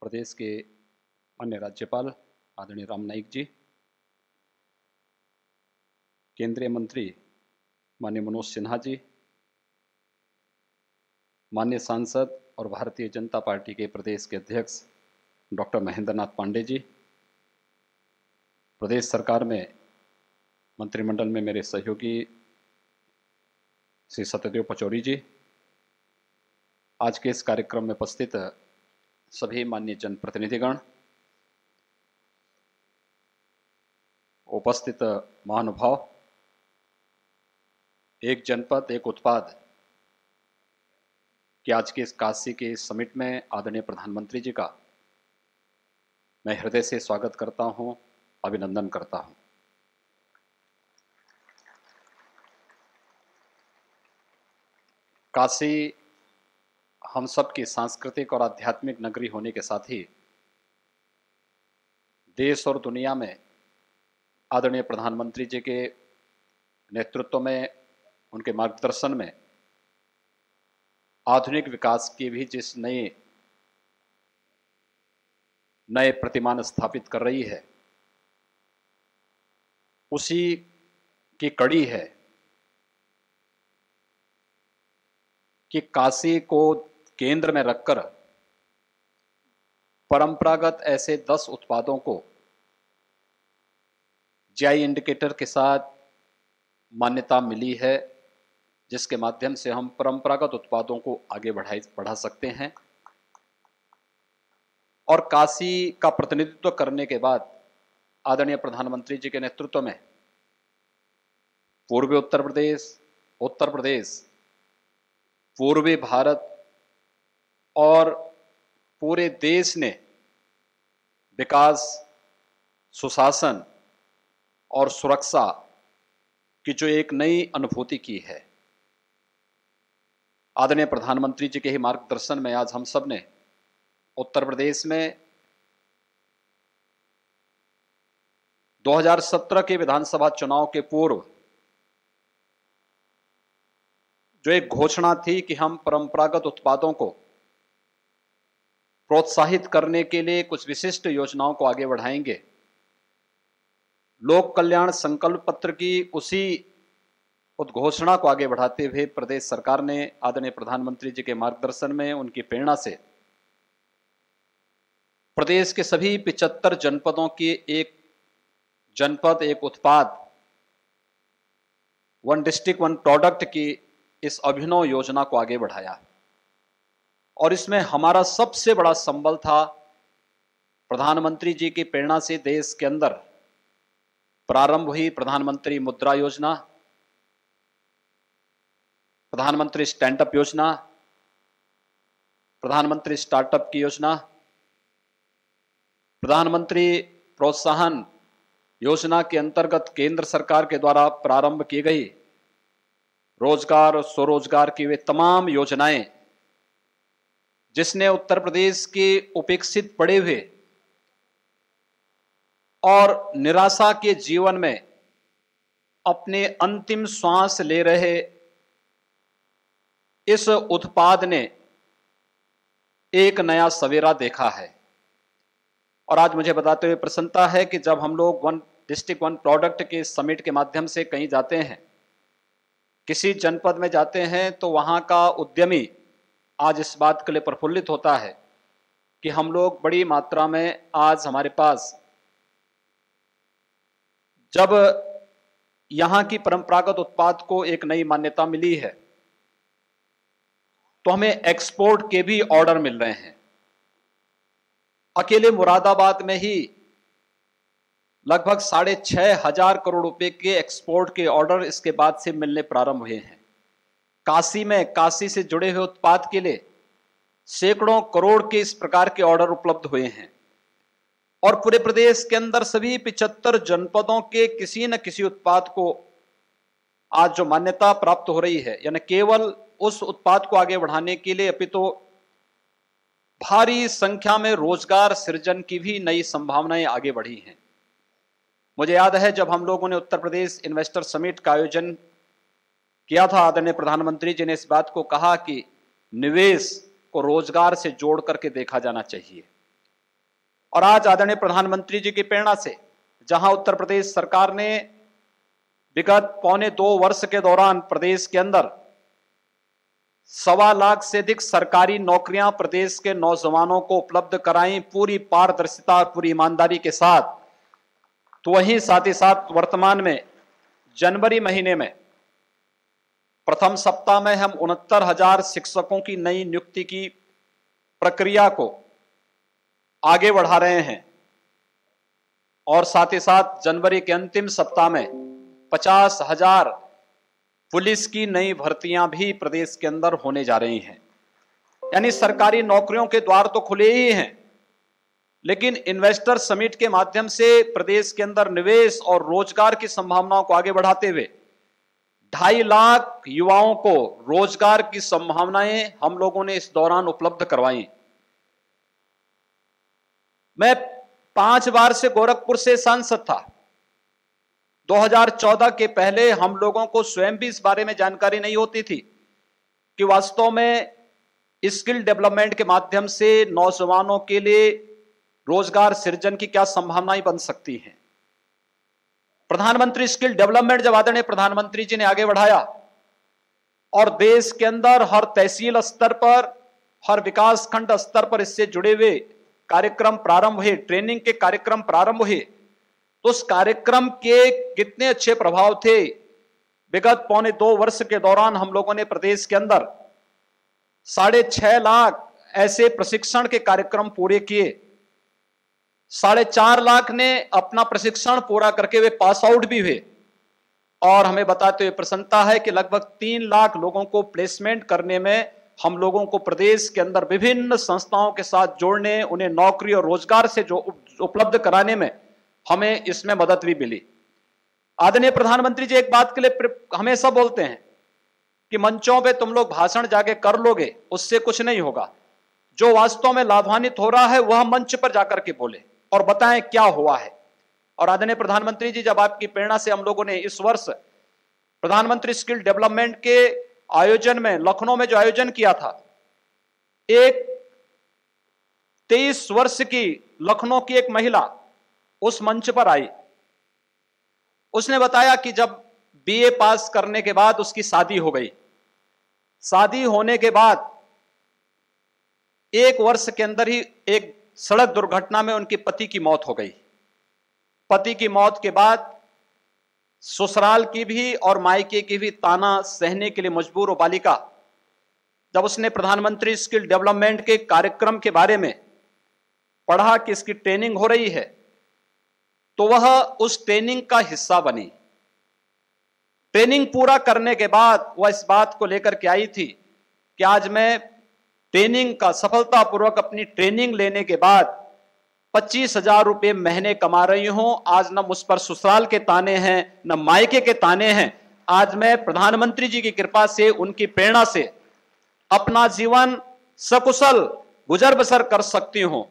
प्रदेश के अन्य राज्यपाल आदरणीय राम नाईक जी, केंद्रीय मंत्री माननीय मनोज सिन्हा जी, माननीय सांसद और भारतीय जनता पार्टी के प्रदेश के अध्यक्ष डॉक्टर महेंद्र नाथ पांडे जी, प्रदेश सरकार में मंत्रिमंडल में मेरे सहयोगी श्री सत्यदेव पचौरी जी, आज के इस कार्यक्रम में उपस्थित सभी माननीय जनप्रतिनिधिगण, उपस्थित महानुभाव, एक जनपद एक उत्पाद कि आज के इस काशी के समिट में आदरणीय प्रधानमंत्री जी का मैं हृदय से स्वागत करता हूं, अभिनंदन करता हूं। काशी हम सब की सांस्कृतिक और आध्यात्मिक नगरी होने के साथ ही देश और दुनिया में आदरणीय प्रधानमंत्री जी के नेतृत्व में, उनके मार्गदर्शन में आधुनिक विकास की भी जिस नए प्रतिमान स्थापित कर रही है, उसी की कड़ी है कि काशी को केंद्र में रखकर परंपरागत ऐसे 10 उत्पादों को जीआई इंडिकेटर के साथ मान्यता मिली है, जिसके माध्यम से हम परंपरागत उत्पादों को आगे बढ़ा सकते हैं। और काशी का प्रतिनिधित्व करने के बाद आदरणीय प्रधानमंत्री जी के नेतृत्व में पूर्वी उत्तर प्रदेश, पूर्वी भारत और पूरे देश ने विकास, सुशासन और सुरक्षा की जो एक नई अनुभूति की है, आदरणीय प्रधानमंत्री जी के ही मार्गदर्शन में आज हम सब ने उत्तर प्रदेश में 2017 के विधानसभा चुनाव के पूर्व जो एक घोषणा थी कि हम परंपरागत उत्पादों को प्रोत्साहित करने के लिए कुछ विशिष्ट योजनाओं को आगे बढ़ाएंगे, लोक कल्याण संकल्प पत्र की उसी उद्घोषणा को आगे बढ़ाते हुए प्रदेश सरकार ने आदरणीय प्रधानमंत्री जी के मार्गदर्शन में, उनकी प्रेरणा से प्रदेश के सभी 75 जनपदों की एक जनपद एक उत्पाद, वन डिस्ट्रिक्ट वन प्रोडक्ट की इस अभिनव योजना को आगे बढ़ाया। और इसमें हमारा सबसे बड़ा संबल था प्रधानमंत्री जी की प्रेरणा से देश के अंदर प्रारंभ हुई प्रधानमंत्री मुद्रा योजना, प्रधानमंत्री स्टैंडअप योजना, प्रधानमंत्री स्टार्टअप की योजना, प्रधानमंत्री प्रोत्साहन योजना के अंतर्गत केंद्र सरकार के द्वारा प्रारंभ की गई रोजगार और स्वरोजगार की वे तमाम योजनाएं, जिसने उत्तर प्रदेश के उपेक्षित पड़े हुए और निराशा के जीवन में अपने अंतिम श्वास ले रहे इस उत्पाद ने एक नया सवेरा देखा है। और आज मुझे बताते हुए प्रसन्नता है कि जब हम लोग वन डिस्ट्रिक्ट वन प्रोडक्ट के समिट के माध्यम से कहीं जाते हैं, किसी जनपद में जाते हैं, तो वहां का उद्यमी आज इस बात के लिए प्रफुल्लित होता है कि हम लोग बड़ी मात्रा में आज हमारे पास जब यहां की परंपरागत उत्पाद को एक नई मान्यता मिली है, तो हमें एक्सपोर्ट के भी ऑर्डर मिल रहे हैं। अकेले मुरादाबाद में ही लगभग 6,500 करोड़ रुपए के एक्सपोर्ट के ऑर्डर इसके बाद से मिलने प्रारंभ हुए हैं। काशी में काशी से जुड़े हुए उत्पाद के लिए सैकड़ों करोड़ के इस प्रकार के ऑर्डर उपलब्ध हुए हैं। और पूरे प्रदेश के अंदर सभी 75 जनपदों के किसी न किसी उत्पाद को आज जो मान्यता प्राप्त हो रही है, यानी केवल उस उत्पाद को आगे बढ़ाने के लिए अपितु भारी संख्या में रोजगार सृजन की भी नई संभावनाएं आगे बढ़ी हैं। मुझे याद है जब हम लोगों ने उत्तर प्रदेश इन्वेस्टर समिट का आयोजन किया था आदरणीय प्रधानमंत्री जी ने इस बात को कहा कि निवेश को रोजगार से जोड़ करके देखा जाना चाहिए। और आज आदरणीय प्रधानमंत्री जी की प्रेरणा से जहां उत्तर प्रदेश सरकार ने विगत 1.25 वर्ष के दौरान प्रदेश के अंदर 1.25 लाख से अधिक सरकारी नौकरियां प्रदेश के नौजवानों को उपलब्ध कराई, पूरी पारदर्शिता, पूरी ईमानदारी के साथ, तो वहीं साथ ही साथ वर्तमान में जनवरी महीने में प्रथम सप्ताह में हम 69,000 शिक्षकों की नई नियुक्ति की प्रक्रिया को आगे बढ़ा रहे हैं और साथ ही साथ जनवरी के अंतिम सप्ताह में 50,000 पुलिस की नई भर्तियां भी प्रदेश के अंदर होने जा रही हैं। यानी सरकारी नौकरियों के द्वार तो खुले ही हैं, लेकिन इन्वेस्टर समिट के माध्यम से प्रदेश के अंदर निवेश और रोजगार की संभावनाओं को आगे बढ़ाते हुए 2.5 लाख युवाओं को रोजगार की संभावनाएं हम लोगों ने इस दौरान उपलब्ध करवाई। मैं 5 बार से गोरखपुर से सांसद था। 2014 के पहले हम लोगों को स्वयं भी इस बारे में जानकारी नहीं होती थी कि वास्तव में स्किल डेवलपमेंट के माध्यम से नौजवानों के लिए रोजगार सृजन की क्या संभावनाएं बन सकती हैं। प्रधानमंत्री स्किल डेवलपमेंट जब आदरणीय प्रधानमंत्री जी ने आगे बढ़ाया और देश के अंदर हर तहसील स्तर पर, हर विकास खंड स्तर पर इससे जुड़े हुए कार्यक्रम प्रारंभ हुए, ट्रेनिंग के कार्यक्रम प्रारंभ हुए, तो उस कार्यक्रम के कितने अच्छे प्रभाव थे। विगत 1.25 वर्ष के दौरान हम लोगों ने प्रदेश के अंदर 6.5 लाख ऐसे प्रशिक्षण के कार्यक्रम पूरे किए। 4.5 लाख ने अपना प्रशिक्षण पूरा करके वे पास आउट भी हुए और हमें बताते हुए प्रसन्नता है कि लगभग 3 लाख लोगों को प्लेसमेंट करने में हम लोगों को प्रदेश के अंदर विभिन्न संस्थाओं के साथ जोड़ने, उन्हें नौकरी और रोजगार से जो उपलब्ध कराने में हमें इसमें मदद भी मिली। आदरणीय प्रधानमंत्री जी एक बात के लिए हमेशा बोलते हैं कि मंचों पे तुम लोग भाषण जाके कर लोगे, उससे कुछ नहीं होगा। जो वास्तव में लाभान्वित हो रहा है वह मंच पर जाकर के बोले और बताएं क्या हुआ है। और आदरणीय प्रधानमंत्री जी, जब आपकी प्रेरणा से हम लोगों ने इस वर्ष प्रधानमंत्री स्किल डेवलपमेंट के आयोजन में लखनऊ में जो आयोजन किया था, एक 23 वर्ष की लखनऊ की एक महिला उस मंच पर आई। उसने बताया कि जब बीए पास करने के बाद उसकी शादी हो गई। शादी होने के बाद 1 वर्ष के अंदर ही एक सड़क दुर्घटना में उनके पति की मौत हो गई। पति की मौत के बाद ससुराल की भी और मायके की भी ताना सहने के लिए मजबूर हो बालिका जब उसने प्रधानमंत्री स्किल डेवलपमेंट के कार्यक्रम के बारे में पढ़ा कि इसकी ट्रेनिंग हो रही है, तो वह उस ट्रेनिंग का हिस्सा बनी। ट्रेनिंग पूरा करने के बाद वह इस बात को लेकर के आई थी कि आज मैं ट्रेनिंग का सफलतापूर्वक अपनी ट्रेनिंग लेने के बाद 25,000 रुपये महीने कमा रही हूं। आज न मुझ पर ससुराल के ताने हैं, न मायके के ताने हैं। आज मैं प्रधानमंत्री जी की कृपा से, उनकी प्रेरणा से अपना जीवन सकुशल गुजर बसर कर सकती हूं।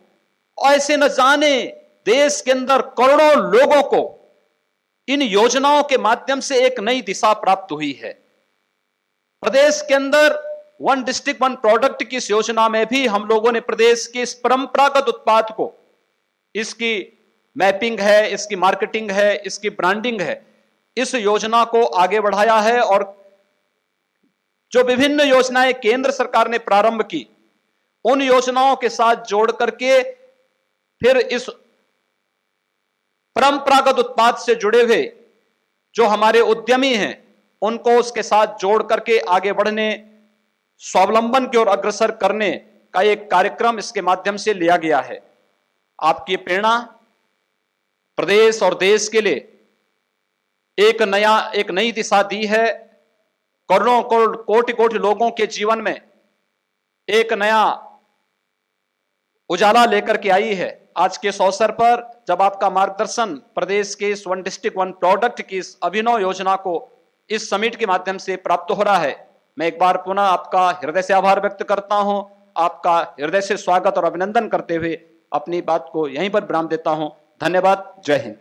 ऐसे न जाने देश के अंदर करोड़ों लोगों को इन योजनाओं के माध्यम से एक नई दिशा प्राप्त हुई है। प्रदेश के अंदर 1 डिस्ट्रिक्ट 1 प्रोडक्ट की इस योजना में भी हम लोगों ने प्रदेश के इस परंपरागत उत्पाद को, इसकी मैपिंग है, इसकी मार्केटिंग है, इसकी ब्रांडिंग है, इस योजना को आगे बढ़ाया है। और जो विभिन्न योजनाएं केंद्र सरकार ने प्रारंभ की, उन योजनाओं के साथ जोड़ करके फिर इस परंपरागत उत्पाद से जुड़े हुए जो हमारे उद्यमी हैं, उनको उसके साथ जोड़ करके आगे बढ़ने, स्वावलंबन की ओर अग्रसर करने का एक कार्यक्रम इसके माध्यम से लिया गया है। आपकी प्रेरणा प्रदेश और देश के लिए एक नई दिशा दी है। करोड़ों कोटि लोगों के जीवन में एक नया उजाला लेकर के आई है। आज के इस अवसर पर जब आपका मार्गदर्शन प्रदेश के इस 1 डिस्ट्रिक्ट 1 प्रोडक्ट की इस अभिनव योजना को इस समिट के माध्यम से प्राप्त हो रहा है, मैं एक बार पुनः आपका हृदय से आभार व्यक्त करता हूं। आपका हृदय से स्वागत और अभिनंदन करते हुए अपनी बात को यहीं पर विराम देता हूं। धन्यवाद। जय हिंद।